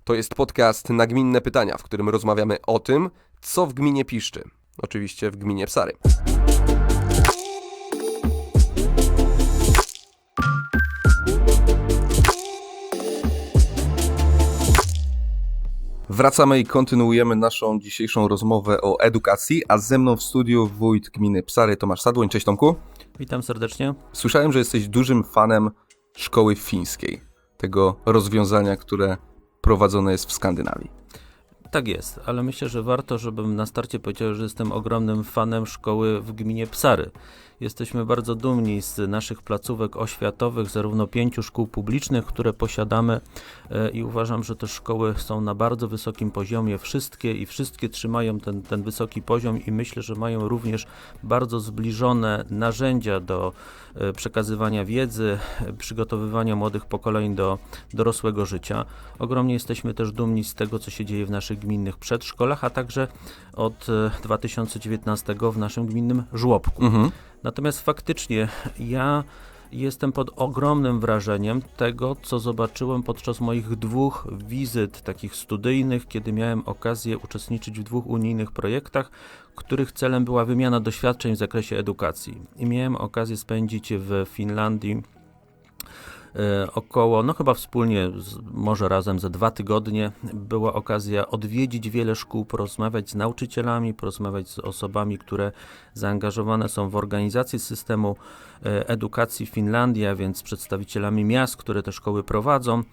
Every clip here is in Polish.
To jest podcast Nagminne Pytania, w którym rozmawiamy o tym, co w gminie piszczy. Oczywiście w gminie Psary. Wracamy i kontynuujemy naszą dzisiejszą rozmowę o edukacji, a ze mną w studiu wójt gminy Psary Tomasz Sadłoń. Cześć Tomku. Witam serdecznie. Słyszałem, że jesteś dużym fanem szkoły fińskiej, tego rozwiązania, które prowadzone jest w Skandynawii. Tak jest, ale myślę, że warto, żebym na starcie powiedział, że jestem ogromnym fanem szkoły w gminie Psary. Jesteśmy bardzo dumni z naszych placówek oświatowych, zarówno 5 szkół publicznych, które posiadamy i uważam, że te szkoły są na bardzo wysokim poziomie, wszystkie trzymają ten wysoki poziom i myślę, że mają również bardzo zbliżone narzędzia do przekazywania wiedzy, przygotowywania młodych pokoleń do dorosłego życia. Ogromnie jesteśmy też dumni z tego, co się dzieje w naszych gminnych przedszkolach, a także od 2019 w naszym gminnym żłobku. Natomiast faktycznie ja jestem pod ogromnym wrażeniem tego, co zobaczyłem podczas moich 2 wizyt takich studyjnych, kiedy miałem okazję uczestniczyć w 2 unijnych projektach, których celem była wymiana doświadczeń w zakresie edukacji. I miałem okazję spędzić w Finlandii około, chyba wspólnie, może razem ze 2 tygodnie, była okazja odwiedzić wiele szkół, porozmawiać z nauczycielami, porozmawiać z osobami, które zaangażowane są w organizację systemu edukacji w Finlandii, a więc przedstawicielami miast, które te szkoły prowadzą.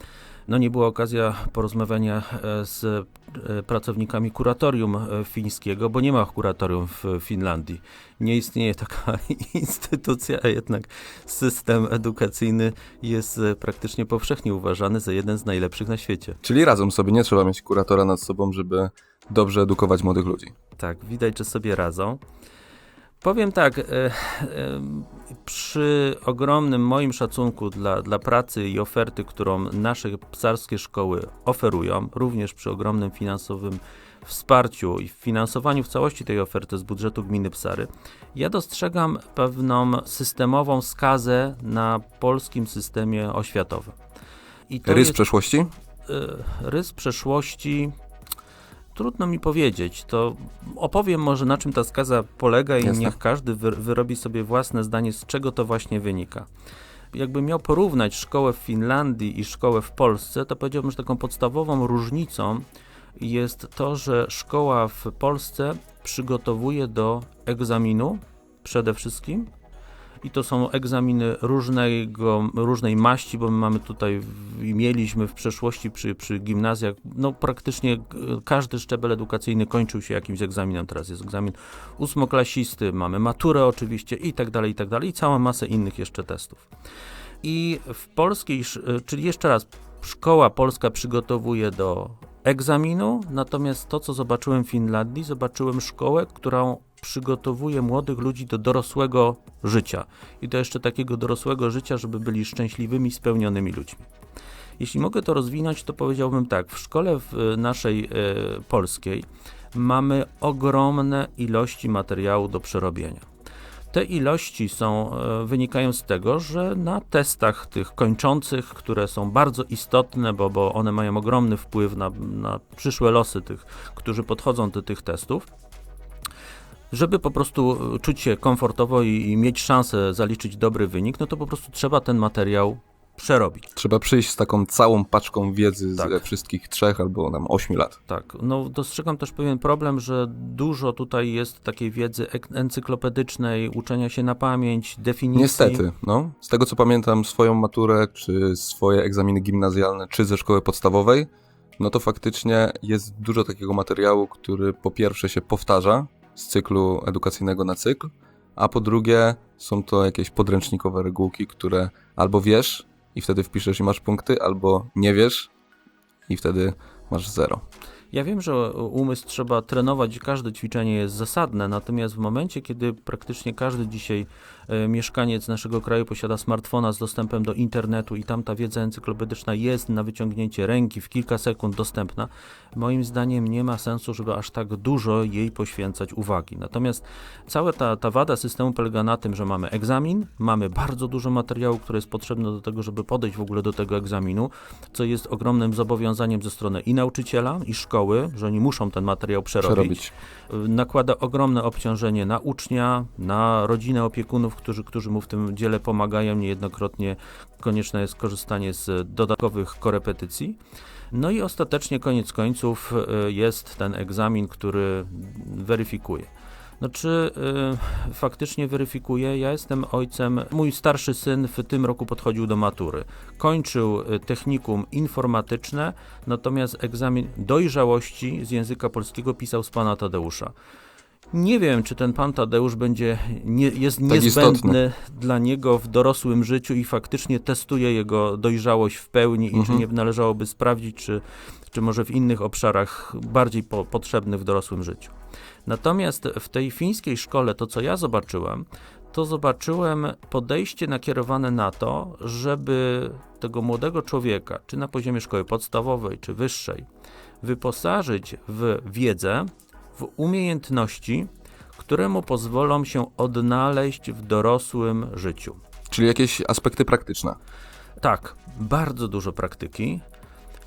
Nie była okazja porozmawiania z pracownikami kuratorium fińskiego, bo nie ma kuratorium w Finlandii. Nie istnieje taka instytucja, a jednak system edukacyjny jest praktycznie powszechnie uważany za jeden z najlepszych na świecie. Czyli razem sobie, nie trzeba mieć kuratora nad sobą, żeby dobrze edukować młodych ludzi. Tak, widać, że sobie radzą. Powiem tak, przy ogromnym moim szacunku dla pracy i oferty, którą nasze psarskie szkoły oferują, również przy ogromnym finansowym wsparciu i finansowaniu w całości tej oferty z budżetu gminy Psary, ja dostrzegam pewną systemową skazę na polskim systemie oświatowym. Rys przeszłości? Rys przeszłości... Trudno mi powiedzieć, to opowiem może, na czym ta skaza polega i niech każdy wyrobi sobie własne zdanie, z czego to właśnie wynika. Jakbym miał porównać szkołę w Finlandii i szkołę w Polsce, to powiedziałbym, że taką podstawową różnicą jest to, że szkoła w Polsce przygotowuje do egzaminu przede wszystkim. I to są egzaminy różnej maści, bo my mamy tutaj i mieliśmy w przeszłości przy gimnazjach, praktycznie każdy szczebel edukacyjny kończył się jakimś egzaminem. Teraz jest egzamin 8-klasisty, mamy maturę oczywiście i tak dalej, i całą masę innych jeszcze testów. I w polskiej, czyli jeszcze raz, szkoła polska przygotowuje do egzaminu, natomiast to, co zobaczyłem w Finlandii, zobaczyłem szkołę, którą przygotowuje młodych ludzi do dorosłego życia. I to jeszcze takiego dorosłego życia, żeby byli szczęśliwymi, spełnionymi ludźmi. Jeśli mogę to rozwinąć, to powiedziałbym tak, w szkole naszej polskiej mamy ogromne ilości materiału do przerobienia. Te ilości wynikają z tego, że na testach tych kończących, które są bardzo istotne, bo one mają ogromny wpływ na przyszłe losy tych, którzy podchodzą do tych testów, żeby po prostu czuć się komfortowo i mieć szansę zaliczyć dobry wynik, to po prostu trzeba ten materiał przerobić. Trzeba przyjść z taką całą paczką wiedzy ze wszystkich 3 albo 8 lat. Tak, dostrzegam też pewien problem, że dużo tutaj jest takiej wiedzy encyklopedycznej, uczenia się na pamięć, definicji. Niestety, z tego co pamiętam swoją maturę, czy swoje egzaminy gimnazjalne, czy ze szkoły podstawowej, to faktycznie jest dużo takiego materiału, który po pierwsze się powtarza z cyklu edukacyjnego na cykl, a po drugie są to jakieś podręcznikowe regułki, które albo wiesz i wtedy wpiszesz i masz punkty, albo nie wiesz i wtedy masz 0. Ja wiem, że umysł trzeba trenować i każde ćwiczenie jest zasadne, natomiast w momencie, kiedy praktycznie każdy dzisiaj mieszkaniec naszego kraju posiada smartfona z dostępem do internetu i tam ta wiedza encyklopedyczna jest na wyciągnięcie ręki w kilka sekund dostępna, moim zdaniem nie ma sensu, żeby aż tak dużo jej poświęcać uwagi. Natomiast cała ta wada systemu polega na tym, że mamy egzamin, mamy bardzo dużo materiału, które jest potrzebne do tego, żeby podejść w ogóle do tego egzaminu, co jest ogromnym zobowiązaniem ze strony i nauczyciela, i szkoły, że oni muszą ten materiał przerobić. Nakłada ogromne obciążenie na ucznia, na rodzinę opiekunów, którzy mu w tym dziele pomagają. Niejednokrotnie konieczne jest korzystanie z dodatkowych korepetycji. No i ostatecznie, koniec końców, jest ten egzamin, który weryfikuje. No czy faktycznie weryfikuje? Ja jestem ojcem, mój starszy syn w tym roku podchodził do matury. Kończył technikum informatyczne, natomiast egzamin dojrzałości z języka polskiego pisał z pana Tadeusza. Nie wiem, czy ten pan Tadeusz jest niezbędny istotny dla niego w dorosłym życiu i faktycznie testuje jego dojrzałość w pełni i czy nie należałoby sprawdzić, czy może w innych obszarach bardziej potrzebnych w dorosłym życiu. Natomiast w tej fińskiej szkole to, co ja zobaczyłem podejście nakierowane na to, żeby tego młodego człowieka, czy na poziomie szkoły podstawowej, czy wyższej, wyposażyć w wiedzę, w umiejętności, które mu pozwolą się odnaleźć w dorosłym życiu. Czyli jakieś aspekty praktyczne. Tak, bardzo dużo praktyki.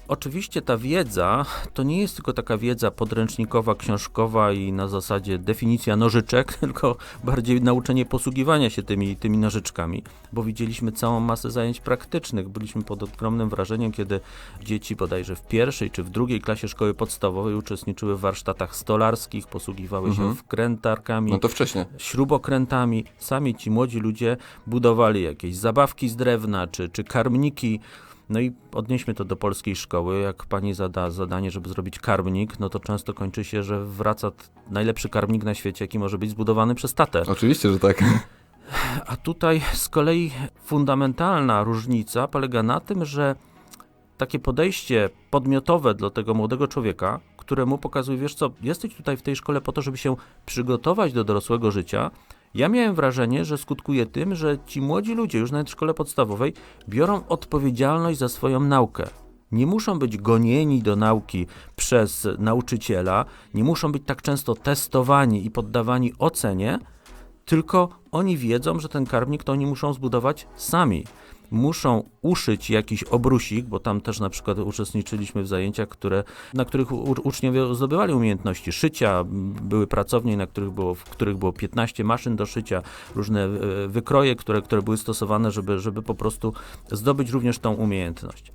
Oczywiście ta wiedza to nie jest tylko taka wiedza podręcznikowa, książkowa i na zasadzie definicja nożyczek, tylko bardziej nauczenie posługiwania się tymi nożyczkami, bo widzieliśmy całą masę zajęć praktycznych. Byliśmy pod ogromnym wrażeniem, kiedy dzieci bodajże w pierwszej czy w drugiej klasie szkoły podstawowej uczestniczyły w warsztatach stolarskich, posługiwały się wkrętarkami, no to wcześniej, śrubokrętami. Sami ci młodzi ludzie budowali jakieś zabawki z drewna czy karmniki. No i odnieśmy to do polskiej szkoły. Jak pani zada zadanie, żeby zrobić karmnik, no to często kończy się, że wraca najlepszy karmnik na świecie, jaki może być zbudowany przez tatę. Oczywiście, że tak. A tutaj z kolei fundamentalna różnica polega na tym, że takie podejście podmiotowe do tego młodego człowieka, któremu pokazuje, wiesz co, jesteś tutaj w tej szkole po to, żeby się przygotować do dorosłego życia. Ja miałem wrażenie, że skutkuje tym, że ci młodzi ludzie już nawet w szkole podstawowej biorą odpowiedzialność za swoją naukę. Nie muszą być gonieni do nauki przez nauczyciela, nie muszą być tak często testowani i poddawani ocenie, tylko oni wiedzą, że ten karmnik to oni muszą zbudować sami. Muszą uszyć jakiś obrusik, bo tam też na przykład uczestniczyliśmy w zajęciach, na których uczniowie zdobywali umiejętności szycia, były pracownie, w których było 15 maszyn do szycia, różne wykroje, które były stosowane, żeby po prostu zdobyć również tą umiejętność.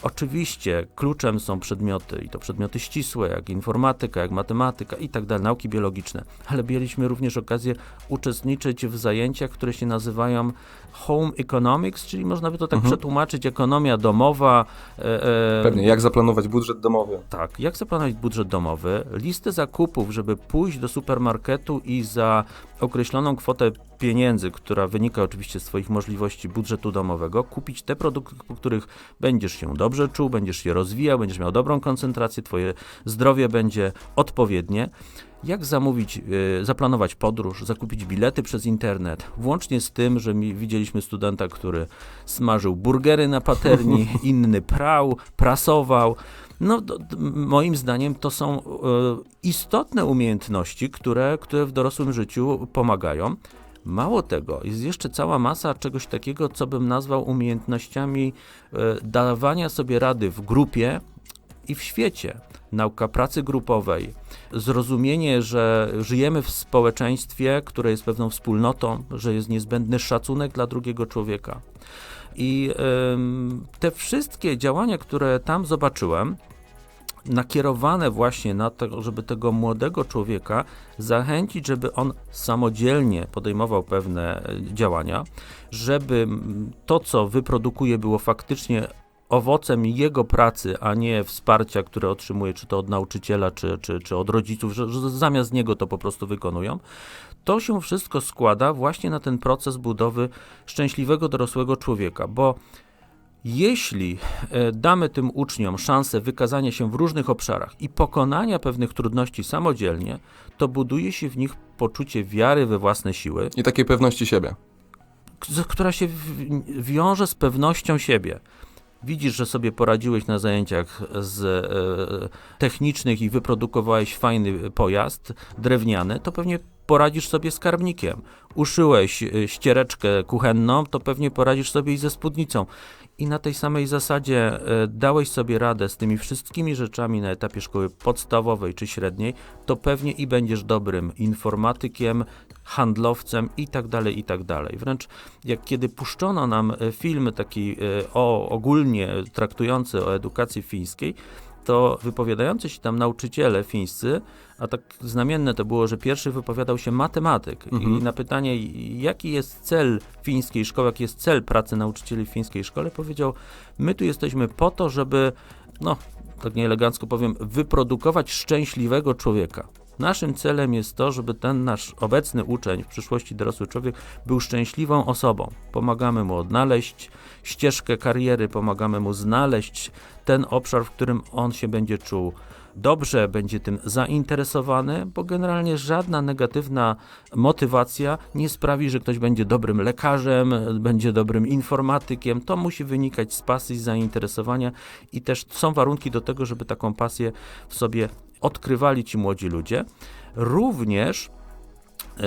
Oczywiście kluczem są przedmioty i to przedmioty ścisłe, jak informatyka, jak matematyka i tak dalej, nauki biologiczne, ale mieliśmy również okazję uczestniczyć w zajęciach, które się nazywają Home Economics, czyli można by to tak przetłumaczyć, ekonomia domowa. Pewnie, jak zaplanować budżet domowy. Tak, jak zaplanować budżet domowy, listę zakupów, żeby pójść do supermarketu i za określoną kwotę pieniędzy, która wynika oczywiście z twoich możliwości budżetu domowego, kupić te produkty, po których będziesz się dobrze czuł, będziesz się rozwijał, będziesz miał dobrą koncentrację, twoje zdrowie będzie odpowiednie. Jak zaplanować podróż, zakupić bilety przez internet, włącznie z tym, że widzieliśmy studenta, który smażył burgery na patelni, inny prał, prasował. No, moim zdaniem to są istotne umiejętności, które w dorosłym życiu pomagają. Mało tego, jest jeszcze cała masa czegoś takiego, co bym nazwał umiejętnościami dawania sobie rady w grupie i w świecie. Nauka pracy grupowej, zrozumienie, że żyjemy w społeczeństwie, które jest pewną wspólnotą, że jest niezbędny szacunek dla drugiego człowieka. I te wszystkie działania, które tam zobaczyłem, nakierowane właśnie na to, żeby tego młodego człowieka zachęcić, żeby on samodzielnie podejmował pewne działania, żeby to, co wyprodukuje, było faktycznie owocem jego pracy, a nie wsparcia, które otrzymuje, czy to od nauczyciela, czy od rodziców, że zamiast niego to po prostu wykonują. To się wszystko składa właśnie na ten proces budowy szczęśliwego dorosłego człowieka, bo jeśli damy tym uczniom szansę wykazania się w różnych obszarach i pokonania pewnych trudności samodzielnie, to buduje się w nich poczucie wiary we własne siły. I takiej pewności siebie. która się wiąże z pewnością siebie. Widzisz, że sobie poradziłeś na zajęciach technicznych i wyprodukowałeś fajny pojazd drewniany, to pewnie poradzisz sobie z karmnikiem. Uszyłeś ściereczkę kuchenną, to pewnie poradzisz sobie i ze spódnicą. I na tej samej zasadzie dałeś sobie radę z tymi wszystkimi rzeczami na etapie szkoły podstawowej czy średniej, to pewnie i będziesz dobrym informatykiem, handlowcem i tak dalej, i tak dalej. Wręcz jak kiedy puszczono nam film taki ogólnie traktujący o edukacji fińskiej, to wypowiadający się tam nauczyciele fińscy, a tak znamienne to było, że pierwszy wypowiadał się matematyk i na pytanie, jaki jest cel fińskiej szkoły, jaki jest cel pracy nauczycieli w fińskiej szkole, powiedział, my tu jesteśmy po to, żeby, tak nieelegancko powiem, wyprodukować szczęśliwego człowieka. Naszym celem jest to, żeby ten nasz obecny uczeń, w przyszłości dorosły człowiek, był szczęśliwą osobą. Pomagamy mu odnaleźć ścieżkę kariery, pomagamy mu znaleźć ten obszar, w którym on się będzie czuł dobrze, będzie tym zainteresowany, bo generalnie żadna negatywna motywacja nie sprawi, że ktoś będzie dobrym lekarzem, będzie dobrym informatykiem. To musi wynikać z pasji, z zainteresowania i też są warunki do tego, żeby taką pasję w sobie odkrywali ci młodzi ludzie. Również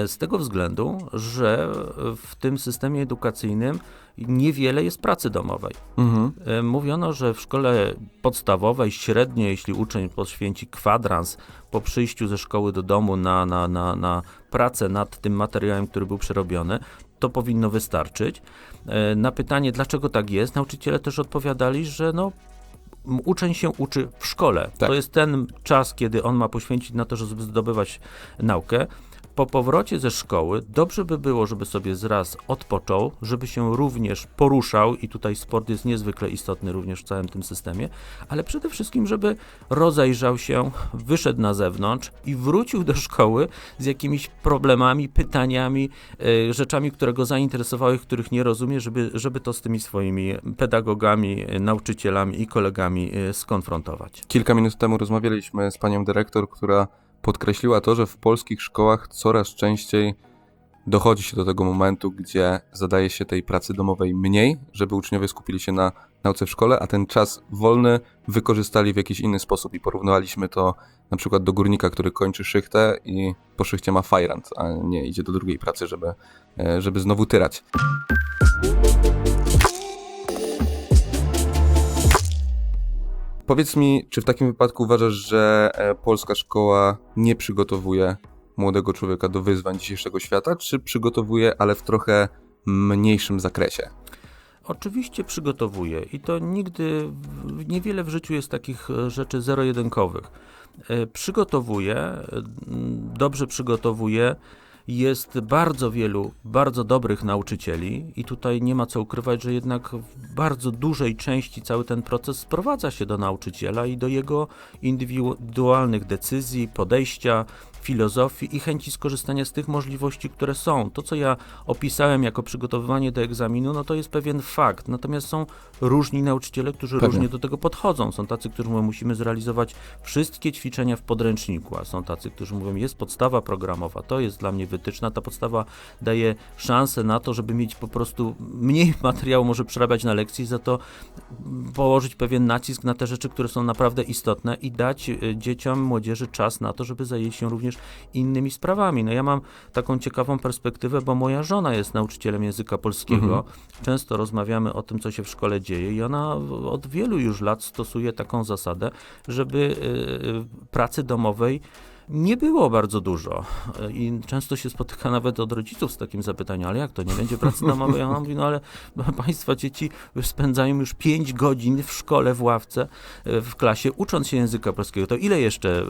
z tego względu, że w tym systemie edukacyjnym niewiele jest pracy domowej. Mówiono, że w szkole podstawowej, średnio, jeśli uczeń poświęci kwadrans po przyjściu ze szkoły do domu na pracę nad tym materiałem, który był przerobiony, to powinno wystarczyć. Na pytanie, dlaczego tak jest, nauczyciele też odpowiadali, że uczeń się uczy w szkole. Tak. To jest ten czas, kiedy on ma poświęcić na to, żeby zdobywać naukę. Po powrocie ze szkoły dobrze by było, żeby sobie zraz odpoczął, żeby się również poruszał i tutaj sport jest niezwykle istotny również w całym tym systemie, ale przede wszystkim, żeby rozejrzał się, wyszedł na zewnątrz i wrócił do szkoły z jakimiś problemami, pytaniami, rzeczami, które go zainteresowały, których nie rozumie, żeby to z tymi swoimi pedagogami, nauczycielami i kolegami skonfrontować. Kilka minut temu rozmawialiśmy z panią dyrektor, która podkreśliła to, że w polskich szkołach coraz częściej dochodzi się do tego momentu, gdzie zadaje się tej pracy domowej mniej, żeby uczniowie skupili się na nauce w szkole, a ten czas wolny wykorzystali w jakiś inny sposób i porównywaliśmy to na przykład do górnika, który kończy szychtę i po szychcie ma fajrant, a nie idzie do drugiej pracy, żeby znowu tyrać. Powiedz mi, czy w takim wypadku uważasz, że polska szkoła nie przygotowuje młodego człowieka do wyzwań dzisiejszego świata, czy przygotowuje, ale w trochę mniejszym zakresie? Oczywiście przygotowuje i to nigdy, niewiele w życiu jest takich rzeczy zero-jedynkowych. Przygotowuje, dobrze przygotowuje. Jest bardzo wielu, bardzo dobrych nauczycieli i tutaj nie ma co ukrywać, że jednak w bardzo dużej części cały ten proces sprowadza się do nauczyciela i do jego indywidualnych decyzji, podejścia, filozofii i chęci skorzystania z tych możliwości, które są. To, co ja opisałem jako przygotowywanie do egzaminu, to jest pewien fakt. Natomiast są różni nauczyciele, którzy różnie do tego podchodzą. Są tacy, którzy mówią, musimy zrealizować wszystkie ćwiczenia w podręczniku, a są tacy, którzy mówią, jest podstawa programowa, to jest dla mnie wytyczna, ta podstawa daje szansę na to, żeby mieć po prostu mniej materiału może przerabiać na lekcji, za to położyć pewien nacisk na te rzeczy, które są naprawdę istotne i dać dzieciom, młodzieży czas na to, żeby zajęli się również innymi sprawami. Ja mam taką ciekawą perspektywę, bo moja żona jest nauczycielem języka polskiego. Często rozmawiamy o tym, co się w szkole dzieje i ona od wielu już lat stosuje taką zasadę, żeby pracy domowej nie było bardzo dużo i często się spotyka nawet od rodziców z takim zapytaniem, ale jak to, nie będzie pracy domowej? A ona mówi, ale państwa dzieci spędzają już 5 godzin w szkole, w ławce, w klasie, ucząc się języka polskiego. To ile jeszcze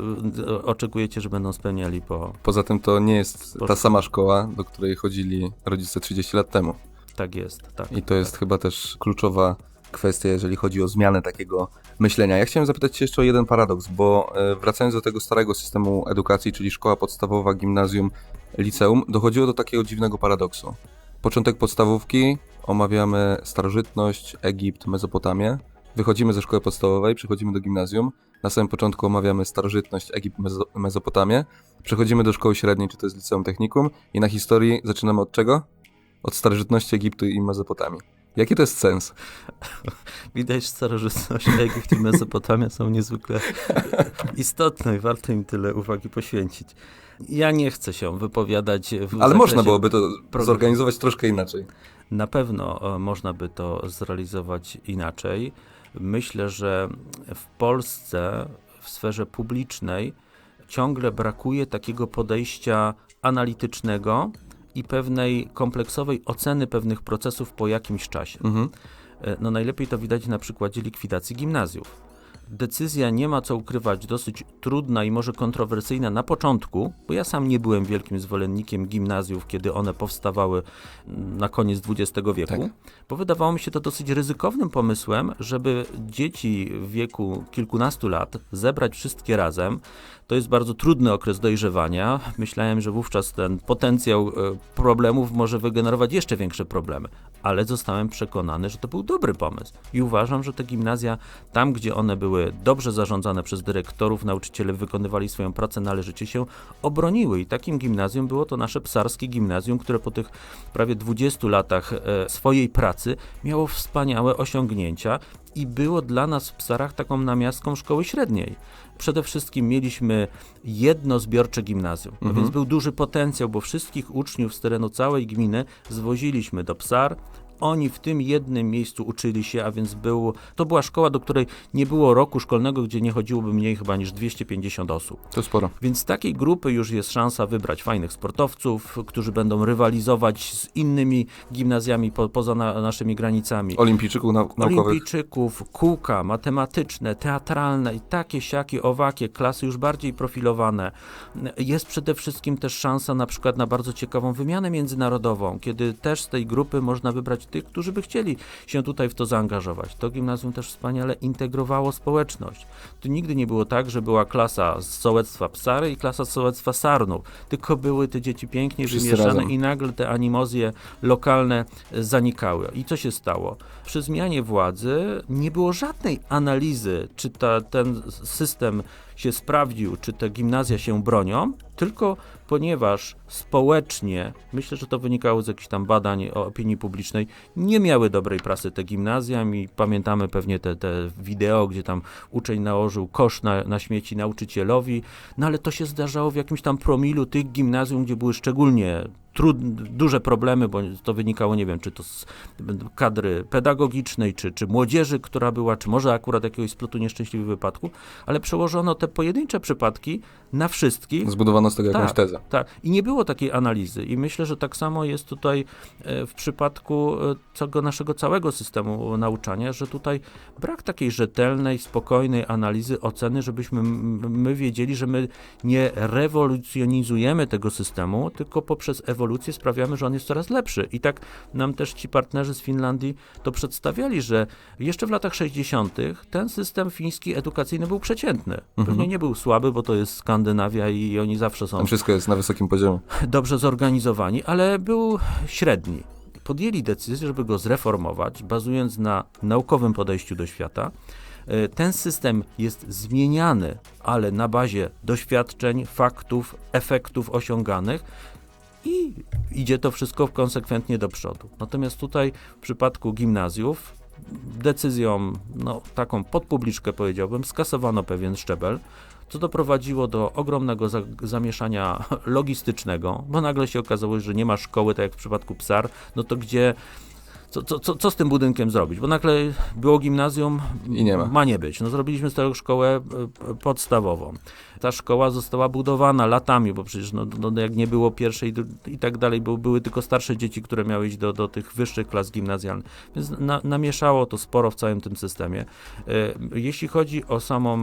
oczekujecie, że będą spełniali po... Poza tym to nie jest ta sama szkoła, do której chodzili rodzice 30 lat temu. Tak jest, tak. I to jest chyba też kluczowa kwestia, jeżeli chodzi o zmianę takiego myślenia. Ja chciałem zapytać Cię jeszcze o jeden paradoks, bo wracając do tego starego systemu edukacji, czyli szkoła podstawowa, gimnazjum, liceum, dochodziło do takiego dziwnego paradoksu. Początek podstawówki, omawiamy starożytność, Egipt, Mezopotamię, wychodzimy ze szkoły podstawowej, przechodzimy do gimnazjum, na samym początku omawiamy starożytność, Egipt, Mezopotamię, przechodzimy do szkoły średniej, czy to jest liceum technikum i na historii zaczynamy od czego? od starożytności Egiptu i Mezopotamii. Jaki to jest sens? Widać, że starożytność Egipt i Mezopotamia są niezwykle istotne i warto im tyle uwagi poświęcić. Ja nie chcę się wypowiadać Ale można byłoby to zorganizować troszkę inaczej. Na pewno można by to zrealizować inaczej. Myślę, że w Polsce, w sferze publicznej ciągle brakuje takiego podejścia analitycznego i pewnej kompleksowej oceny pewnych procesów po jakimś czasie. No najlepiej to widać na przykładzie likwidacji gimnazjów. Decyzja, nie ma co ukrywać, dosyć trudna i może kontrowersyjna na początku, bo ja sam nie byłem wielkim zwolennikiem gimnazjów, kiedy one powstawały na koniec XX wieku, tak. Bo wydawało mi się to dosyć ryzykownym pomysłem, żeby dzieci w wieku kilkunastu lat zebrać wszystkie razem. To jest bardzo trudny okres dojrzewania. Myślałem, że wówczas ten potencjał problemów może wygenerować jeszcze większe problemy, ale zostałem przekonany, że to był dobry pomysł i uważam, że te gimnazja, tam gdzie one były dobrze zarządzane przez dyrektorów, nauczyciele wykonywali swoją pracę należycie, się obroniły i takim gimnazjum było to nasze psarskie gimnazjum, które po tych prawie 20 latach swojej pracy miało wspaniałe osiągnięcia i było dla nas w Psarach taką namiastką szkoły średniej. Przede wszystkim mieliśmy jedno zbiorcze gimnazjum, więc był duży potencjał, bo wszystkich uczniów z terenu całej gminy zwoziliśmy do Psar. Oni w tym jednym miejscu uczyli się, a więc to była szkoła, do której nie było roku szkolnego, gdzie nie chodziłoby mniej chyba niż 250 osób. To sporo. Więc z takiej grupy już jest szansa wybrać fajnych sportowców, którzy będą rywalizować z innymi gimnazjami poza naszymi granicami. Olimpijczyków naukowych. Olimpijczyków, kółka, matematyczne, teatralne i takie, siakie, owakie, klasy już bardziej profilowane. Jest przede wszystkim też szansa na przykład na bardzo ciekawą wymianę międzynarodową, kiedy też z tej grupy można wybrać tych, którzy by chcieli się tutaj w to zaangażować. To gimnazjum też wspaniale integrowało społeczność. Tu nigdy nie było tak, że była klasa z sołectwa Psary i klasa z sołectwa Sarnów, tylko były te dzieci pięknie wymieszane i nagle te animozje lokalne zanikały. I co się stało? Przy zmianie władzy nie było żadnej analizy, czy ten system się sprawdził, czy te gimnazja się bronią, tylko ponieważ społecznie, myślę, że to wynikało z jakichś tam badań o opinii publicznej, nie miały dobrej prasy te gimnazja i pamiętamy pewnie te wideo, gdzie tam uczeń nałożył kosz na śmieci nauczycielowi, no ale to się zdarzało w jakimś tam promilu tych gimnazjum, gdzie były szczególnie duże problemy, bo to wynikało, nie wiem, czy to z kadry pedagogicznej, czy młodzieży, która była, czy może akurat jakiegoś splotu nieszczęśliwych wypadków, ale przełożono te pojedyncze przypadki na wszystkich. Zbudowano z tego jakąś tezę. Tak. I nie było takiej analizy. I myślę, że tak samo jest tutaj w przypadku naszego całego systemu nauczania, że tutaj brak takiej rzetelnej, spokojnej analizy, oceny, żebyśmy my wiedzieli, że my nie rewolucjonizujemy tego systemu, tylko poprzez ewolucję sprawiamy, że on jest coraz lepszy. I tak nam też ci partnerzy z Finlandii to przedstawiali, że jeszcze w latach 60. ten system fiński edukacyjny był przeciętny. Pewnie nie był słaby, bo to jest Skandynawia i oni zawsze są... Tam wszystko jest na wysokim poziomie. Dobrze zorganizowani, ale był średni. Podjęli decyzję, żeby go zreformować, bazując na naukowym podejściu do świata. Ten system jest zmieniany, ale na bazie doświadczeń, faktów, efektów osiąganych i idzie to wszystko konsekwentnie do przodu. Natomiast tutaj w przypadku gimnazjów decyzją, taką pod publiczkę powiedziałbym, skasowano pewien szczebel, co doprowadziło do ogromnego zamieszania logistycznego, bo nagle się okazało, że nie ma szkoły, tak jak w przypadku Psar, no to gdzie... Co z tym budynkiem zrobić? Bo nagle było gimnazjum, i nie ma. Ma nie być. Zrobiliśmy z tego szkołę podstawową. Ta szkoła została budowana latami, bo przecież jak nie było pierwszej i tak dalej, były tylko starsze dzieci, które miały iść do tych wyższych klas gimnazjalnych. Więc namieszało to sporo w całym tym systemie. Jeśli chodzi o samą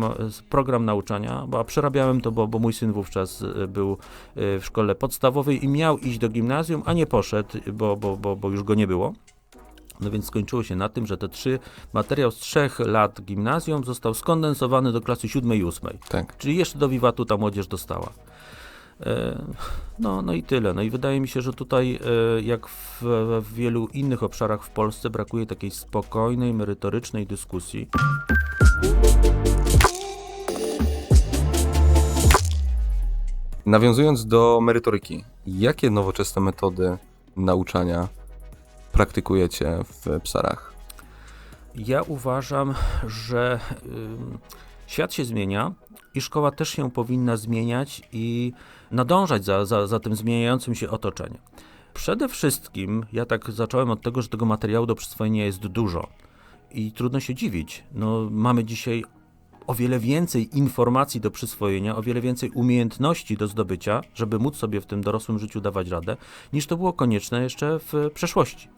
program nauczania, bo przerabiałem to, bo mój syn wówczas był w szkole podstawowej i miał iść do gimnazjum, a nie poszedł, bo już go nie było. No więc skończyło się na tym, że materiał z 3 lat gimnazjum został skondensowany do klasy 7 i 8. Tak. Czyli jeszcze do wiwatu ta młodzież dostała. No i tyle. No i wydaje mi się, że tutaj, jak w wielu innych obszarach w Polsce, brakuje takiej spokojnej, merytorycznej dyskusji. Nawiązując do merytoryki, jakie nowoczesne metody nauczania praktykujecie w Psarach? Ja uważam, że świat się zmienia i szkoła też się powinna zmieniać i nadążać za tym zmieniającym się otoczeniem. Przede wszystkim ja tak zacząłem od tego, że tego materiału do przyswojenia jest dużo i trudno się dziwić. No, mamy dzisiaj o wiele więcej informacji do przyswojenia, o wiele więcej umiejętności do zdobycia, żeby móc sobie w tym dorosłym życiu dawać radę, niż to było konieczne jeszcze w przeszłości.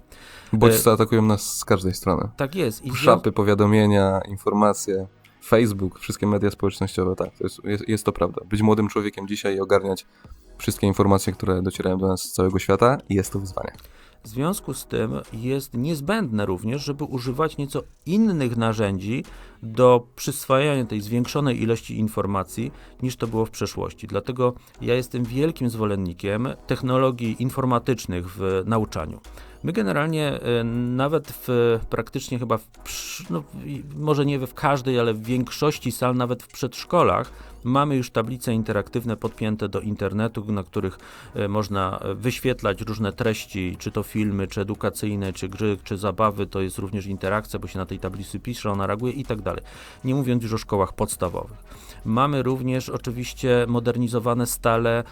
Bodźce atakują nas z każdej strony. Tak jest. Szapy, powiadomienia, informacje, Facebook, wszystkie media społecznościowe, tak, jest to prawda. Być młodym człowiekiem dzisiaj i ogarniać wszystkie informacje, które docierają do nas z całego świata, jest to wyzwanie. W związku z tym jest niezbędne również, żeby używać nieco innych narzędzi do przyswajania tej zwiększonej ilości informacji, niż to było w przeszłości. Dlatego ja jestem wielkim zwolennikiem technologii informatycznych w nauczaniu. My generalnie nawet praktycznie chyba, może nie w każdej, ale w większości sal, nawet w przedszkolach, mamy już tablice interaktywne podpięte do internetu, na których można wyświetlać różne treści, czy to filmy, czy edukacyjne, czy gry, czy zabawy. To jest również interakcja, bo się na tej tablicy pisze, ona reaguje i tak dalej. Nie mówiąc już o szkołach podstawowych. Mamy również oczywiście modernizowane stale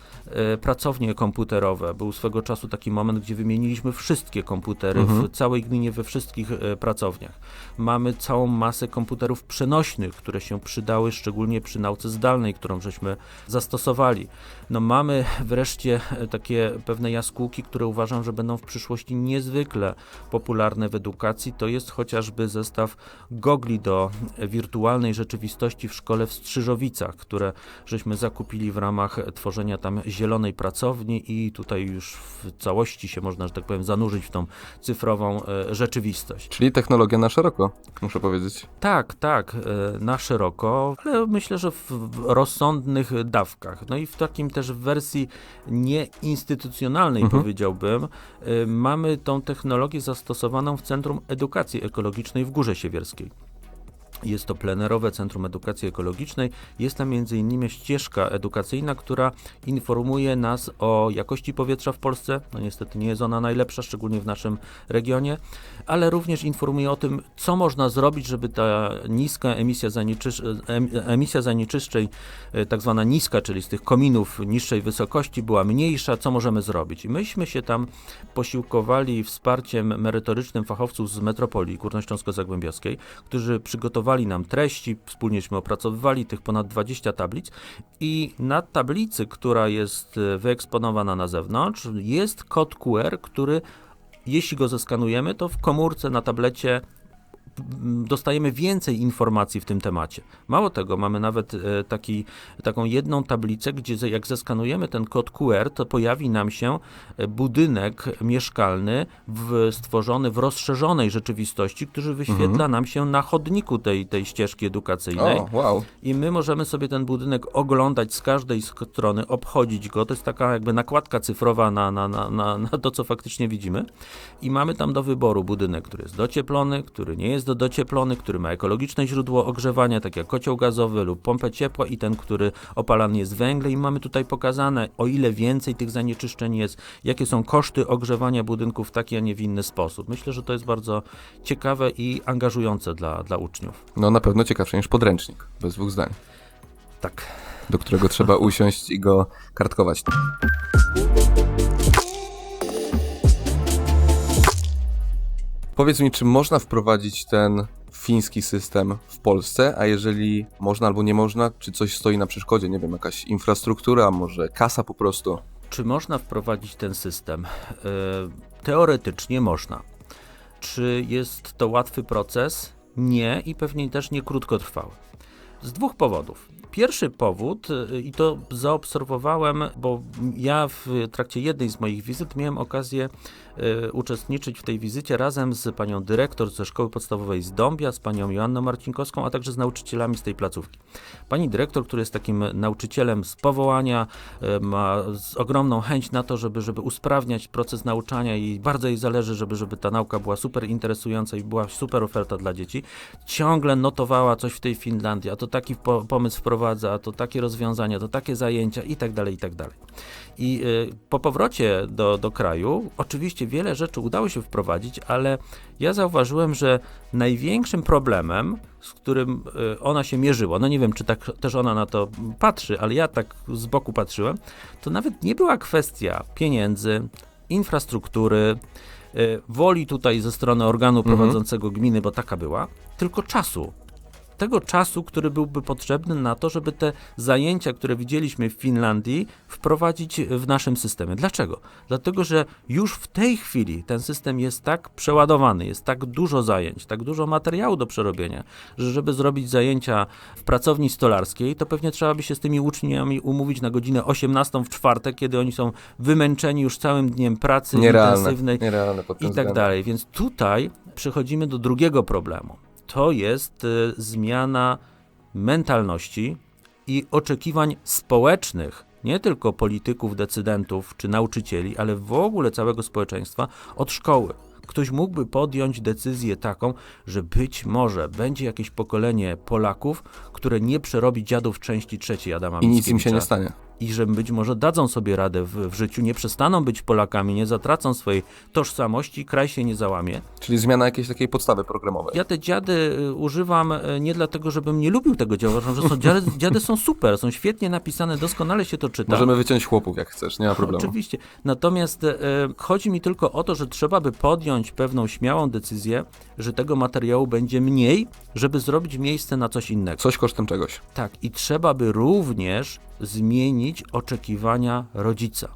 pracownie komputerowe. Był swego czasu taki moment, gdzie wymieniliśmy wszystkie komputery w całej gminie, we wszystkich pracowniach. Mamy całą masę komputerów przenośnych, które się przydały szczególnie przy nauce zdalnej, którą żeśmy zastosowali. No mamy wreszcie takie pewne jaskółki, które uważam, że będą w przyszłości niezwykle popularne w edukacji. To jest chociażby zestaw gogli do wirtualnej rzeczywistości w szkole w Strzyżowicach, które żeśmy zakupili w ramach tworzenia tam zielonej pracowni i tutaj już w całości się można, że tak powiem, zanurzyć w tą cyfrową rzeczywistość. Czyli technologia na szeroko, muszę powiedzieć. Tak, na szeroko, ale myślę, że w rozsądnych dawkach. No i w takim też wersji nieinstytucjonalnej, powiedziałbym, mamy tą technologię zastosowaną w Centrum Edukacji Ekologicznej w Górze Siewierskiej. Jest to plenerowe Centrum Edukacji Ekologicznej. Jest tam m.in. ścieżka edukacyjna, która informuje nas o jakości powietrza w Polsce. No niestety nie jest ona najlepsza, szczególnie w naszym regionie, ale również informuje o tym, co można zrobić, żeby ta niska emisja zanieczyszczeń, tak zwana niska, czyli z tych kominów niższej wysokości, była mniejsza, co możemy zrobić. I myśmy się tam posiłkowali wsparciem merytorycznym fachowców z metropolii górnośląsko-zagłębiowskiej, którzy przygotowali nam treści, wspólnieśmy opracowywali tych ponad 20 tablic i na tablicy, która jest wyeksponowana na zewnątrz, jest kod QR, który jeśli go zeskanujemy, to w komórce na tablecie dostajemy więcej informacji w tym temacie. Mało tego, mamy nawet taką jedną tablicę, gdzie jak zeskanujemy ten kod QR, to pojawi nam się budynek mieszkalny stworzony w rozszerzonej rzeczywistości, który wyświetla nam się na chodniku tej ścieżki edukacyjnej. O, wow. I my możemy sobie ten budynek oglądać z każdej strony, obchodzić go. To jest taka jakby nakładka cyfrowa na to, co faktycznie widzimy. I mamy tam do wyboru budynek, który jest docieplony, który nie jest docieplony, który ma ekologiczne źródło ogrzewania, tak jak kocioł gazowy lub pompę ciepła i ten, który opalany jest węglem. I mamy tutaj pokazane, o ile więcej tych zanieczyszczeń jest, jakie są koszty ogrzewania budynków w taki, a nie w inny sposób. Myślę, że to jest bardzo ciekawe i angażujące dla uczniów. No na pewno ciekawsze niż podręcznik, bez dwóch zdań. Tak. Do którego trzeba usiąść i go kartkować. Powiedz mi, czy można wprowadzić ten fiński system w Polsce, a jeżeli można albo nie można, czy coś stoi na przeszkodzie, nie wiem, jakaś infrastruktura, może kasa po prostu? Czy można wprowadzić ten system? Teoretycznie można. Czy jest to łatwy proces? Nie i pewnie też nie krótkotrwały. Z dwóch powodów. Pierwszy powód, i to zaobserwowałem, bo ja w trakcie jednej z moich wizyt miałem okazję uczestniczyć w tej wizycie razem z panią dyrektor ze szkoły podstawowej z Dąbia, z panią Joanną Marcinkowską, a także z nauczycielami z tej placówki. Pani dyrektor, który jest takim nauczycielem z powołania, ma ogromną chęć na to, żeby usprawniać proces nauczania i bardzo jej zależy, żeby ta nauka była super interesująca i była super oferta dla dzieci. Ciągle notowała coś w tej Finlandii, a to taki pomysł wprowadza, a to takie rozwiązania, to takie zajęcia i tak dalej, i tak dalej. I po powrocie do kraju oczywiście wiele rzeczy udało się wprowadzić, ale ja zauważyłem, że największym problemem, z którym ona się mierzyła, no nie wiem, czy tak też ona na to patrzy, ale ja tak z boku patrzyłem, to nawet nie była kwestia pieniędzy, infrastruktury, woli tutaj ze strony organu prowadzącego gminy, bo taka była, tylko czasu. Tego czasu, który byłby potrzebny na to, żeby te zajęcia, które widzieliśmy w Finlandii, wprowadzić w naszym systemie. Dlaczego? Dlatego, że już w tej chwili ten system jest tak przeładowany, jest tak dużo zajęć, tak dużo materiału do przerobienia, że żeby zrobić zajęcia w pracowni stolarskiej, to pewnie trzeba by się z tymi uczniami umówić na godzinę 18 w czwartek, kiedy oni są wymęczeni już całym dniem pracy intensywnej i tak dalej. Więc tutaj przechodzimy do drugiego problemu. To jest zmiana mentalności i oczekiwań społecznych, nie tylko polityków, decydentów czy nauczycieli, ale w ogóle całego społeczeństwa od szkoły. Ktoś mógłby podjąć decyzję taką, że być może będzie jakieś pokolenie Polaków, które nie przerobi dziadów części trzeciej Adama Mickiewicza. I nic im się nie stanie. I że być może dadzą sobie radę w życiu, nie przestaną być Polakami, nie zatracą swojej tożsamości, kraj się nie załamie. Czyli zmiana jakiejś takiej podstawy programowej. Ja te dziady używam nie dlatego, żebym nie lubił tego dzieła, uważam, że dziady są super, są świetnie napisane, doskonale się to czyta. Możemy wyciąć chłopów jak chcesz, nie ma problemu. Oczywiście. Natomiast chodzi mi tylko o to, że trzeba by podjąć pewną śmiałą decyzję, że tego materiału będzie mniej, żeby zrobić miejsce na coś innego. Coś kosztem czegoś. Tak, i trzeba by również zmienić oczekiwania rodzica.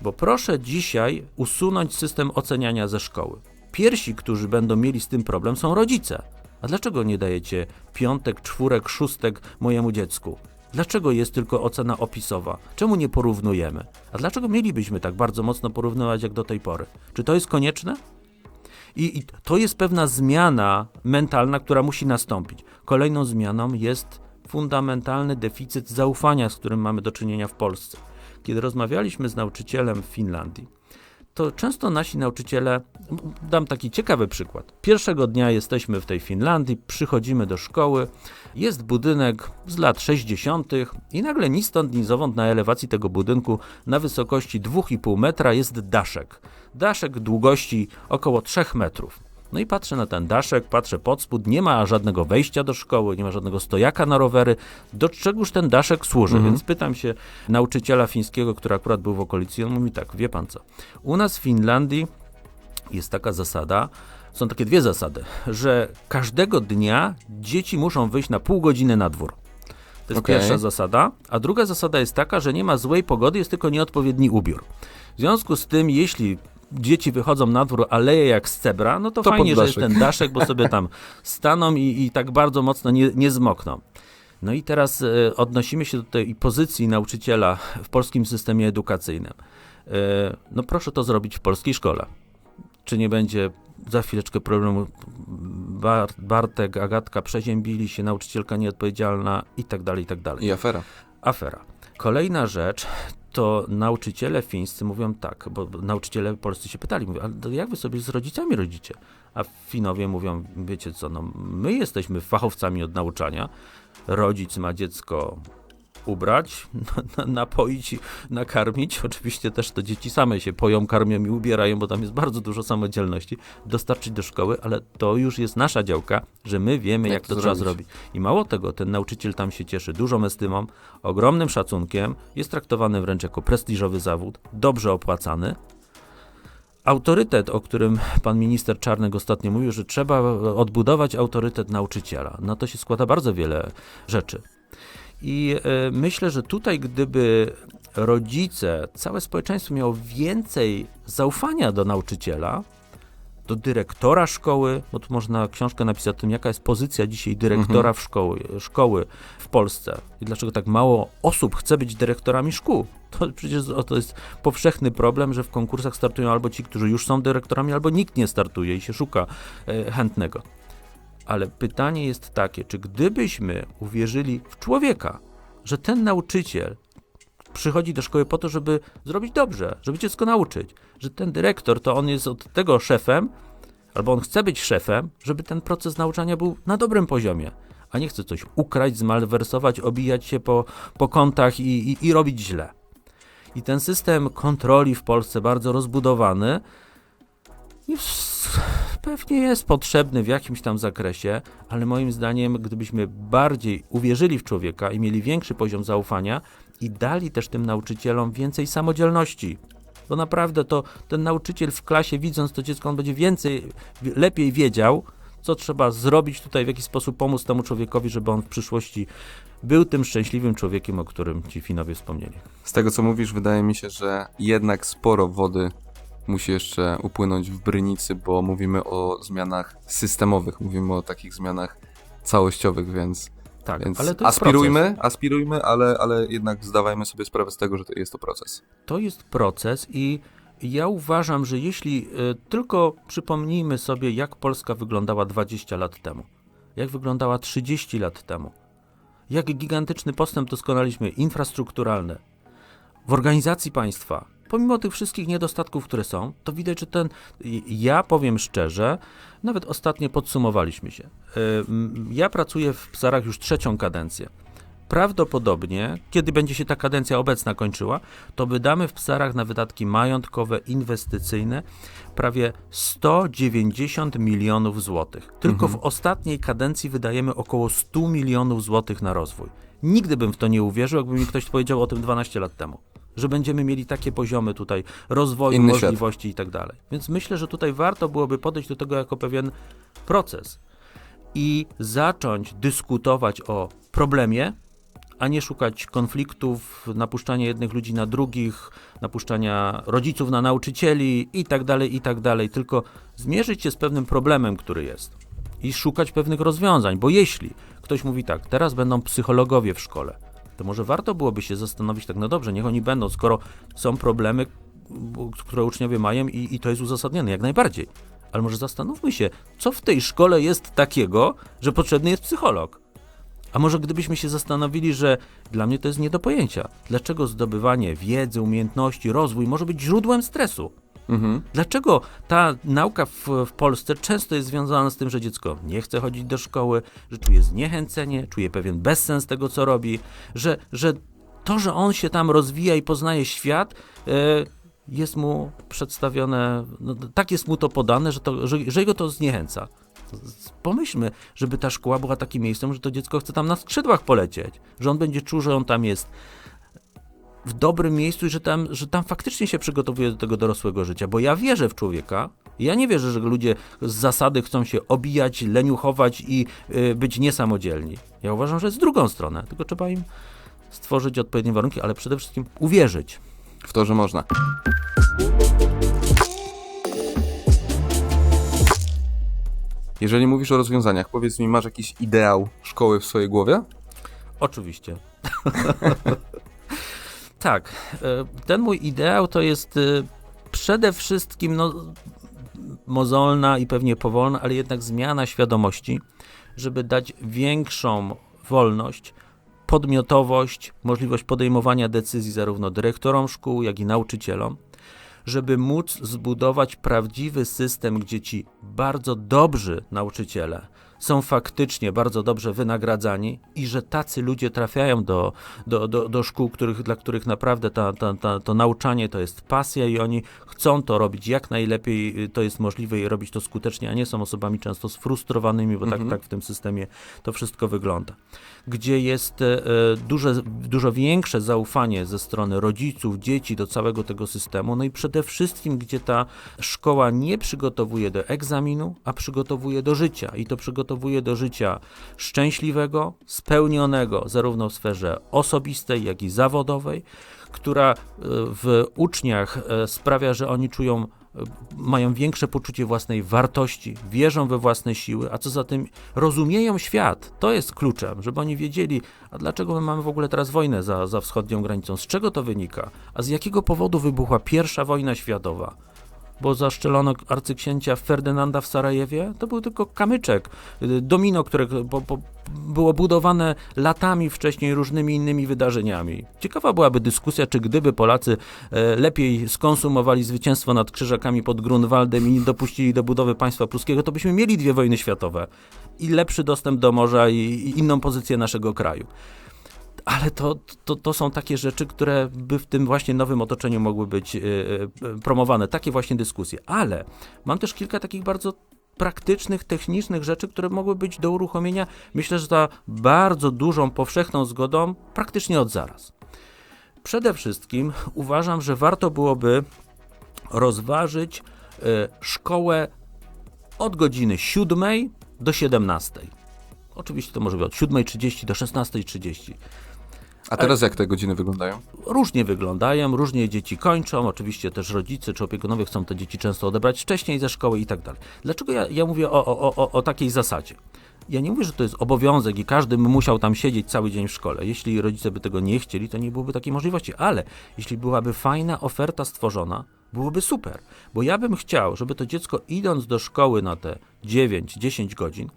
Bo proszę dzisiaj usunąć system oceniania ze szkoły. Pierwsi, którzy będą mieli z tym problem, są rodzice. A dlaczego nie dajecie 5, 4, 6 mojemu dziecku? Dlaczego jest tylko ocena opisowa? Czemu nie porównujemy? A dlaczego mielibyśmy tak bardzo mocno porównywać jak do tej pory? Czy to jest konieczne? I to jest pewna zmiana mentalna, która musi nastąpić. Kolejną zmianą jest fundamentalny deficyt zaufania, z którym mamy do czynienia w Polsce. Kiedy rozmawialiśmy z nauczycielem w Finlandii, to często nasi nauczyciele, dam taki ciekawy przykład. Pierwszego dnia jesteśmy w tej Finlandii, przychodzimy do szkoły, jest budynek z lat 60. i nagle ni stąd, ni zowąd na elewacji tego budynku na wysokości 2,5 metra jest daszek. Daszek długości około 3 metrów. No i patrzę na ten daszek, patrzę pod spód, nie ma żadnego wejścia do szkoły, nie ma żadnego stojaka na rowery. Do czegoż ten daszek służy? Więc pytam się nauczyciela fińskiego, który akurat był w okolicy, i on mówi tak, wie pan co, u nas w Finlandii jest taka zasada, są takie dwie zasady, że każdego dnia dzieci muszą wyjść na pół godziny na dwór. To jest pierwsza zasada, a druga zasada jest taka, że nie ma złej pogody, jest tylko nieodpowiedni ubiór. W związku z tym, jeśli dzieci wychodzą na dwór, a leje jak z cebra, no to fajnie, że jest ten daszek, bo sobie tam staną i tak bardzo mocno nie zmokną. No i teraz odnosimy się do tej pozycji nauczyciela w polskim systemie edukacyjnym. No proszę to zrobić w polskiej szkole. Czy nie będzie za chwileczkę problemu? Bartek, Agatka przeziębili się, nauczycielka nieodpowiedzialna i tak dalej, i tak dalej. I afera. Afera. Kolejna rzecz, to nauczyciele fińscy mówią tak, bo nauczyciele polscy się pytali, mówią, ale jak wy sobie z rodzicami rodzicie? A Finowie mówią, wiecie co, no my jesteśmy fachowcami od nauczania, rodzic ma dziecko ubrać, napoić, nakarmić, oczywiście też to dzieci same się poją, karmią i ubierają, bo tam jest bardzo dużo samodzielności, dostarczyć do szkoły, ale to już jest nasza działka, że my wiemy, jak to trzeba zrobić. I mało tego, ten nauczyciel tam się cieszy dużą estymą, ogromnym szacunkiem, jest traktowany wręcz jako prestiżowy zawód, dobrze opłacany. Autorytet, o którym pan minister Czarnek ostatnio mówił, że trzeba odbudować autorytet nauczyciela. Na to się składa bardzo wiele rzeczy. I myślę, że tutaj gdyby rodzice, całe społeczeństwo miało więcej zaufania do nauczyciela, do dyrektora szkoły, bo tu można książkę napisać o tym, jaka jest pozycja dzisiaj dyrektora w szkoły w Polsce i dlaczego tak mało osób chce być dyrektorami szkół. To przecież to jest powszechny problem, że w konkursach startują albo ci, którzy już są dyrektorami, albo nikt nie startuje i się szuka chętnego. Ale pytanie jest takie, czy gdybyśmy uwierzyli w człowieka, że ten nauczyciel przychodzi do szkoły po to, żeby zrobić dobrze, żeby dziecko nauczyć, że ten dyrektor to on jest od tego szefem, albo on chce być szefem, żeby ten proces nauczania był na dobrym poziomie, a nie chce coś ukraść, zmalwersować, obijać się po kątach i robić źle. I ten system kontroli w Polsce bardzo rozbudowany pewnie jest potrzebny w jakimś tam zakresie, ale moim zdaniem, gdybyśmy bardziej uwierzyli w człowieka i mieli większy poziom zaufania i dali też tym nauczycielom więcej samodzielności, bo naprawdę to ten nauczyciel w klasie, widząc to dziecko, on będzie lepiej wiedział, co trzeba zrobić tutaj, w jaki sposób pomóc temu człowiekowi, żeby on w przyszłości był tym szczęśliwym człowiekiem, o którym ci Finowie wspomnieli. Z tego, co mówisz, wydaje mi się, że jednak sporo wody musi jeszcze upłynąć w Brynicy, bo mówimy o zmianach systemowych, mówimy o takich zmianach całościowych, więc Tak, więc ale to jest proces. aspirujmy, ale jednak zdawajmy sobie sprawę z tego, że jest to proces. To jest proces i ja uważam, że jeśli tylko przypomnijmy sobie, jak Polska wyglądała 20 lat temu, jak wyglądała 30 lat temu, jak gigantyczny postęp doskonaliśmy infrastrukturalny w organizacji państwa, pomimo tych wszystkich niedostatków, które są, to widać, że ja powiem szczerze, nawet ostatnio podsumowaliśmy się. Ja pracuję w Psarach już 3. kadencję. Prawdopodobnie, kiedy będzie się ta kadencja obecna kończyła, to wydamy w Psarach na wydatki majątkowe, inwestycyjne prawie 190 milionów złotych. Tylko w ostatniej kadencji wydajemy około 100 milionów złotych na rozwój. Nigdy bym w to nie uwierzył, jakby mi ktoś powiedział o tym 12 lat temu, że będziemy mieli takie poziomy tutaj rozwoju, Inny możliwości i tak dalej. Więc myślę, że tutaj warto byłoby podejść do tego jako pewien proces i zacząć dyskutować o problemie, a nie szukać konfliktów, napuszczania jednych ludzi na drugich, napuszczania rodziców na nauczycieli i tak dalej, tylko zmierzyć się z pewnym problemem, który jest i szukać pewnych rozwiązań, bo jeśli ktoś mówi tak, teraz będą psychologowie w szkole, to może warto byłoby się zastanowić tak, no dobrze, niech oni będą, skoro są problemy, które uczniowie mają i to jest uzasadnione, jak najbardziej. Ale może zastanówmy się, co w tej szkole jest takiego, że potrzebny jest psycholog. A może gdybyśmy się zastanowili, że dla mnie to jest nie do pojęcia. Dlaczego zdobywanie wiedzy, umiejętności, rozwój może być źródłem stresu? Dlaczego ta nauka w Polsce często jest związana z tym, że dziecko nie chce chodzić do szkoły, że czuje zniechęcenie, czuje pewien bezsens tego, co robi, że to, że on się tam rozwija i poznaje świat, jest mu przedstawione, no, tak jest mu to podane, że jego to zniechęca. Pomyślmy, żeby ta szkoła była takim miejscem, że to dziecko chce tam na skrzydłach polecieć, że on będzie czuł, że on tam jest w dobrym miejscu i że tam faktycznie się przygotowuje do tego dorosłego życia, bo ja wierzę w człowieka, ja nie wierzę, że ludzie z zasady chcą się obijać, leniuchować i być niesamodzielni. Ja uważam, że jest w drugą stronę, tylko trzeba im stworzyć odpowiednie warunki, ale przede wszystkim uwierzyć w to, że można. Jeżeli mówisz o rozwiązaniach, powiedz mi, masz jakiś ideał szkoły w swojej głowie? Oczywiście. Tak, ten mój ideał to jest przede wszystkim mozolna i pewnie powolna, ale jednak zmiana świadomości, żeby dać większą wolność, podmiotowość, możliwość podejmowania decyzji zarówno dyrektorom szkół, jak i nauczycielom, żeby móc zbudować prawdziwy system, gdzie ci bardzo dobrzy nauczyciele są faktycznie bardzo dobrze wynagradzani i że tacy ludzie trafiają do szkół, dla których naprawdę to nauczanie to jest pasja i oni chcą to robić jak najlepiej to jest możliwe i robić to skutecznie, a nie są osobami często sfrustrowanymi, bo tak w tym systemie to wszystko wygląda. Gdzie jest dużo większe zaufanie ze strony rodziców, dzieci do całego tego systemu, no i przede wszystkim, gdzie ta szkoła nie przygotowuje do egzaminu, a przygotowuje do życia i to przygotowuje do życia szczęśliwego, spełnionego zarówno w sferze osobistej, jak i zawodowej, która w uczniach sprawia, że oni mają większe poczucie własnej wartości, wierzą we własne siły, a co za tym rozumieją świat. To jest kluczem, żeby oni wiedzieli, a dlaczego my mamy w ogóle teraz wojnę za wschodnią granicą, z czego to wynika, a z jakiego powodu wybuchła I wojna światowa. Bo zaszczelono arcyksięcia Ferdynanda w Sarajewie, to był tylko kamyczek, domino, które było budowane latami wcześniej różnymi innymi wydarzeniami. Ciekawa byłaby dyskusja, czy gdyby Polacy lepiej skonsumowali zwycięstwo nad Krzyżakami pod Grunwaldem i nie dopuścili do budowy państwa pruskiego, to byśmy mieli 2 wojny światowe i lepszy dostęp do morza i inną pozycję naszego kraju. ale to są takie rzeczy, które by w tym właśnie nowym otoczeniu mogły być promowane, takie właśnie dyskusje. Ale mam też kilka takich bardzo praktycznych, technicznych rzeczy, które mogły być do uruchomienia, myślę, że za bardzo dużą, powszechną zgodą, praktycznie od zaraz. Przede wszystkim uważam, że warto byłoby rozważyć szkołę od godziny 7 do 17. Oczywiście to może być od 7:30 do 16:30. A teraz jak te godziny wyglądają? Różnie wyglądają, różnie dzieci kończą, oczywiście też rodzice czy opiekunowie chcą te dzieci często odebrać wcześniej ze szkoły i tak dalej. Dlaczego ja mówię o takiej zasadzie? Ja nie mówię, że to jest obowiązek i każdy by musiał tam siedzieć cały dzień w szkole. Jeśli rodzice by tego nie chcieli, to nie byłoby takiej możliwości, ale jeśli byłaby fajna oferta stworzona, byłoby super, bo ja bym chciał, żeby to dziecko idąc do szkoły na te 9-10 godzin,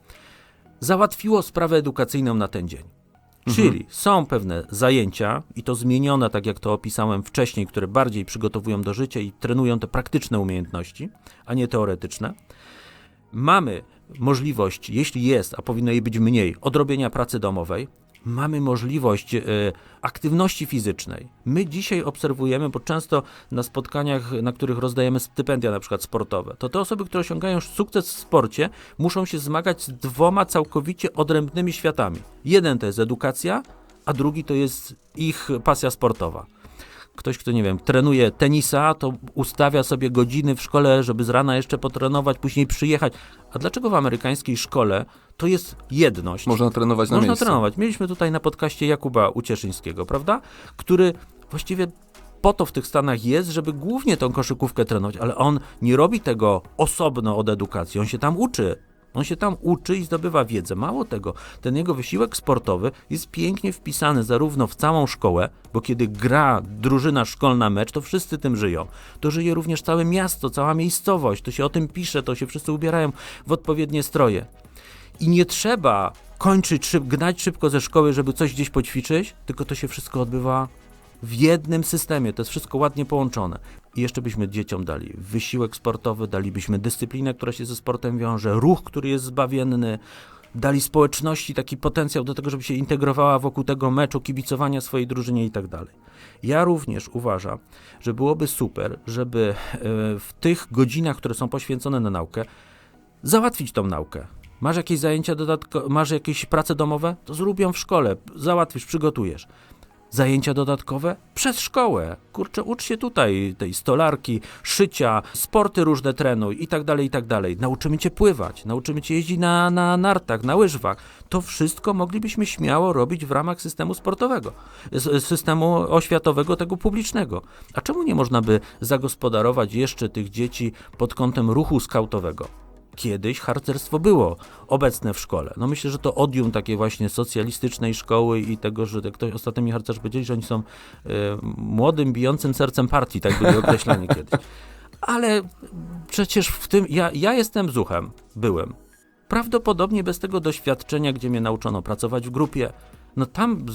załatwiło sprawę edukacyjną na ten dzień. Czyli są pewne zajęcia i to zmienione, tak jak to opisałem wcześniej, które bardziej przygotowują do życia i trenują te praktyczne umiejętności, a nie teoretyczne. Mamy możliwość, jeśli jest, a powinno jej być mniej, odrobienia pracy domowej. Mamy możliwość aktywności fizycznej. My dzisiaj obserwujemy, bo często na spotkaniach, na których rozdajemy stypendia na przykład sportowe, to te osoby, które osiągają sukces w sporcie, muszą się zmagać z dwoma całkowicie odrębnymi światami. Jeden to jest edukacja, a drugi to jest ich pasja sportowa. Ktoś, kto, nie wiem, trenuje tenisa, to ustawia sobie godziny w szkole, żeby z rana jeszcze potrenować, później przyjechać. A dlaczego w amerykańskiej szkole to jest jedność? Można trenować na miejscu. Można trenować. Mieliśmy tutaj na podcaście Jakuba Ucieszyńskiego, prawda? Który właściwie po to w tych Stanach jest, żeby głównie tą koszykówkę trenować, ale on nie robi tego osobno od edukacji, on się tam uczy. On się tam uczy i zdobywa wiedzę. Mało tego, ten jego wysiłek sportowy jest pięknie wpisany zarówno w całą szkołę, bo kiedy gra drużyna szkolna mecz, to wszyscy tym żyją. To żyje również całe miasto, cała miejscowość, to się o tym pisze, to się wszyscy ubierają w odpowiednie stroje. I nie trzeba gnać szybko ze szkoły, żeby coś gdzieś poćwiczyć, tylko to się wszystko odbywa w jednym systemie, to jest wszystko ładnie połączone. I jeszcze byśmy dzieciom dali wysiłek sportowy, dalibyśmy dyscyplinę, która się ze sportem wiąże, ruch, który jest zbawienny, dali społeczności taki potencjał do tego, żeby się integrowała wokół tego meczu, kibicowania swojej drużynie i tak dalej. Ja również uważam, że byłoby super, żeby w tych godzinach, które są poświęcone na naukę, załatwić tą naukę. Masz jakieś zajęcia dodatkowe, masz jakieś prace domowe? To zrób ją w szkole, załatwisz, przygotujesz. Zajęcia dodatkowe przez szkołę. Kurczę, ucz się tutaj tej stolarki, szycia, sporty różne trenuj i tak dalej, i tak dalej. Nauczymy cię pływać, nauczymy cię jeździć na nartach, na łyżwach. To wszystko moglibyśmy śmiało robić w ramach systemu sportowego, systemu oświatowego, tego publicznego. A czemu nie można by zagospodarować jeszcze tych dzieci pod kątem ruchu skautowego? Kiedyś harcerstwo było obecne w szkole. No myślę, że to odium takiej właśnie socjalistycznej szkoły i tego, że ktoś ostatnio mi harcerz powiedzieli, że oni są młodym, bijącym sercem partii, tak byli określani kiedyś. Ale przecież w tym, ja jestem zuchem, byłem. Prawdopodobnie bez tego doświadczenia, gdzie mnie nauczono pracować w grupie, no tam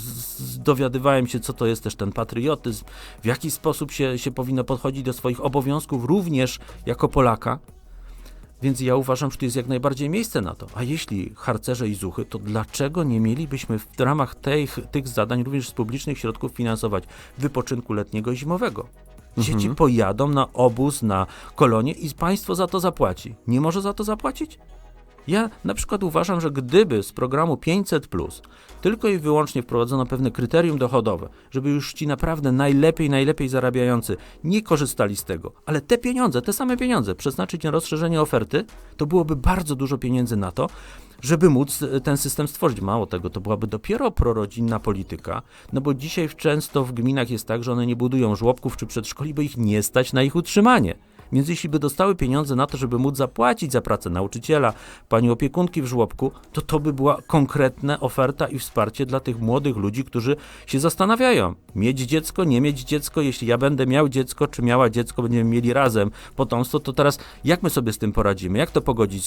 dowiadywałem się, co to jest też ten patriotyzm, w jaki sposób się powinno podchodzić do swoich obowiązków, również jako Polaka. Więc ja uważam, że tu jest jak najbardziej miejsce na to. A jeśli harcerze i zuchy, to dlaczego nie mielibyśmy w ramach tych zadań również z publicznych środków finansować wypoczynku letniego i zimowego? Dzieci pojadą na obóz, na kolonie i państwo za to zapłaci. Nie może za to zapłacić? Ja na przykład uważam, że gdyby z programu 500+, tylko i wyłącznie wprowadzono pewne kryterium dochodowe, żeby już ci naprawdę najlepiej zarabiający nie korzystali z tego, ale te pieniądze, te same pieniądze przeznaczyć na rozszerzenie oferty, to byłoby bardzo dużo pieniędzy na to, żeby móc ten system stworzyć. Mało tego, to byłaby dopiero prorodzinna polityka, no bo dzisiaj często w gminach jest tak, że one nie budują żłobków czy przedszkoli, bo ich nie stać na ich utrzymanie. Więc jeśli by dostały pieniądze na to, żeby móc zapłacić za pracę nauczyciela, pani opiekunki w żłobku, to by była konkretna oferta i wsparcie dla tych młodych ludzi, którzy się zastanawiają. Mieć dziecko, nie mieć dziecko, jeśli ja będę miał dziecko, czy miała dziecko, będziemy mieli razem potomstwo, to teraz jak my sobie z tym poradzimy? Jak to pogodzić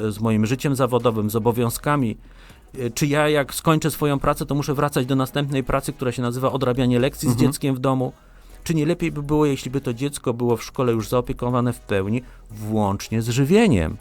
z moim życiem zawodowym, z obowiązkami? Czy ja jak skończę swoją pracę, to muszę wracać do następnej pracy, która się nazywa odrabianie lekcji z dzieckiem w domu? Czy nie lepiej by było, jeśli by to dziecko było w szkole już zaopiekowane w pełni, włącznie z żywieniem?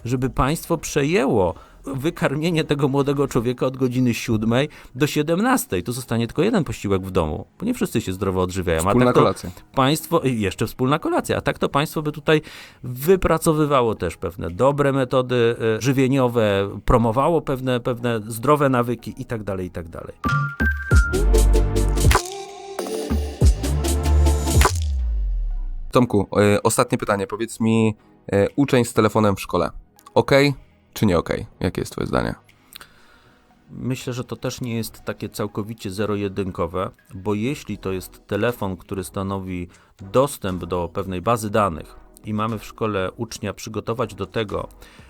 Żeby państwo przejęło wykarmienie tego młodego człowieka od godziny 7 do 17. Tu zostanie tylko jeden posiłek w domu, bo nie wszyscy się zdrowo odżywiają. Wspólna tak to kolacja. Państwo, jeszcze wspólna kolacja, a tak to państwo by tutaj wypracowywało też pewne dobre metody żywieniowe, promowało pewne zdrowe nawyki i tak dalej, i tak dalej. Tomku, ostatnie pytanie. Powiedz mi, uczeń z telefonem w szkole. Okej czy nie okej? Jakie jest twoje zdanie? Myślę, że to też nie jest takie całkowicie zero-jedynkowe, bo jeśli to jest telefon, który stanowi dostęp do pewnej bazy danych i mamy w szkole ucznia przygotować do tego,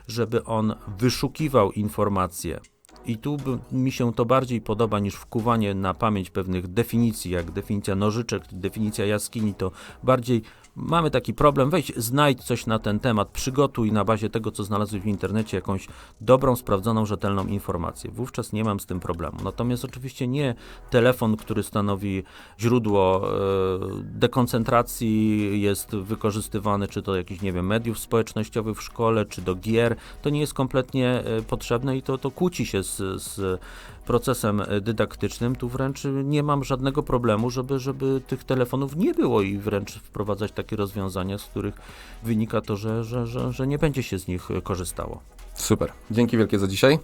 żeby on wyszukiwał informacje, i tu mi się to bardziej podoba niż wkuwanie na pamięć pewnych definicji, jak definicja nożyczek, definicja jaskini, to bardziej mamy taki problem, weź, znajdź coś na ten temat, przygotuj na bazie tego, co znalazłeś w internecie, jakąś dobrą, sprawdzoną, rzetelną informację. Wówczas nie mam z tym problemu. Natomiast oczywiście nie telefon, który stanowi źródło dekoncentracji, jest wykorzystywany, czy to jakichś, nie wiem, mediów społecznościowych w szkole, czy do gier. To nie jest kompletnie potrzebne i to kłóci się z procesem dydaktycznym. Tu wręcz nie mam żadnego problemu, żeby tych telefonów nie było i wręcz wprowadzać takie rozwiązania, z których wynika to, że nie będzie się z nich korzystało. Super. Dzięki wielkie za dzisiaj.